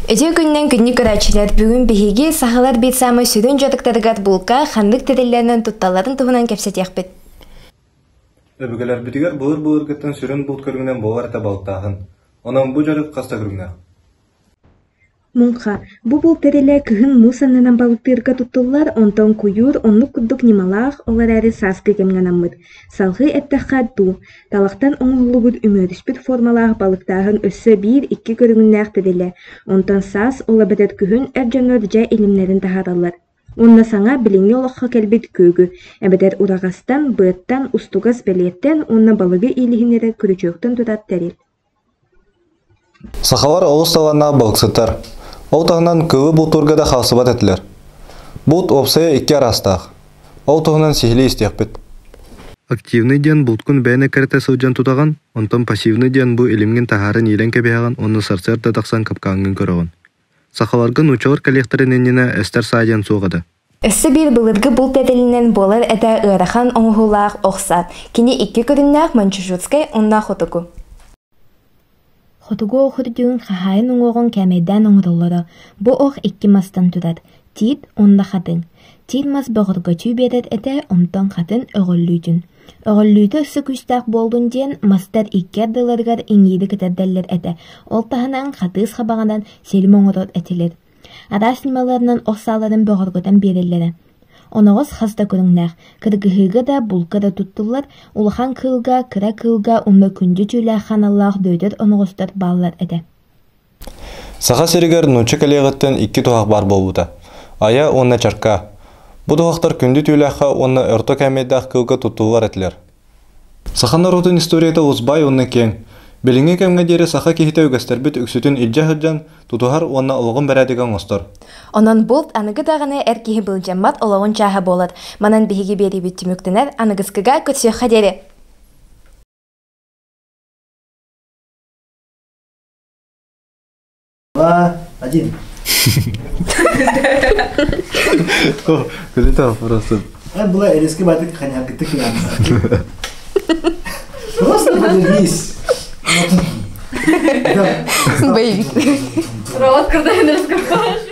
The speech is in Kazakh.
Эти күннен күнні көрәчілер бүгін бігеге сағалар бет самы сүрін жадықтарығат бұлқа қандық тәділерінен тұтталарын тұғынан кәпсет яқпет. Өбігілер бітігер бұлыр кеттен сүрін бұлт көргінен болар әті балықтағын. Онан бұ жарық қаста көргінен. Мунха, бу тәрелі күхін мусанынан балықтырға тұттылар, онтан күйір, онны күддік немалақ, олар әрі сасқы кемганамыд. Салғы әттіққа ду, талақтан оңғылығыд өмөріспіт формалақ балықтағын өссі 1-2 көрігіннәқ тәрелі. Онтан сас, ола бәдет күхін әржанөр жа илімлерін тахаралар. Онна саңа біліңе олаққа кәлбет көгі, әбәдер урағастан, бұйттан, устуғас бәлеттен, онна балығы илігінері күрічөктен тұтат тәрел. Сақалар олысталарына балықсыттар. Ол тағынан көбі бұл тұрғада қақсыбат әтілер. Бұлт опсая 2 арастақ. Ол тұғынан сихілі істеқпет. Активный ден бұлткын бәйіне кәрті сылжан тұтаған, онтан пассивный ден бұл елімген тағарын елен кәбеяған, оны сарсар тадақсан капқаңын көріған. Сақаларғын учалар коллекторыненіне әстер сайден соғады. Өссі бір бұлырғы бұл тәділінен болар әді ұрахан оңғылақ оқсат. Кені 2 көріннәқ манчужутскай онна хотуку. Хотугу охурдуун хахайын оңоғын кәмейден оңырылары. Бу ох 2 мастан тұрад. Тит онда хатын. Тит мас бұғырға түйбедет әті омтан хатын öğüllüydün. Öğüllüйді үсі күштақ болдun ден мастар 2 дыларғар иңейді кітәрдәлер әті. Ол таханан хатыз хабағандан селім оңырот әтілер. Ара снималарынан оқсаларын бұғырғыдан берілері. Оноғыз хаста көріңнәқ, кіргігі да бұлқа да тұттылар, улахан кылға, кіра кылға, онны күнді түйілі қаналлақ дөйдер оноғыстар балылар әді. Саға серігер нөтші кәлеғіттен 2 тұғақ бар болуды. Ая онна чарқа. Бұ тұғақтар күнді түйілі қа онны өрті кәмейдақ кылға тұттылар әтілер. Сақанар отын историяда ұзбай онны кен. Біліңе кәмге дері сақа кехіте өгестербет үксүтін илжа-хыджан тұтуғар онна олғын бәрәдіген ғостар. Онан болт анығы дағыны әркеғі бұл жаммат олағын чаға болад. Манан бігі бері бітті мүктінер анығызкыға көтсі қадері. Один. Күлі просто. Была резкий батык ханяк гитык. Просто подивись. Боевик. Провод, когда я не раскопаешь.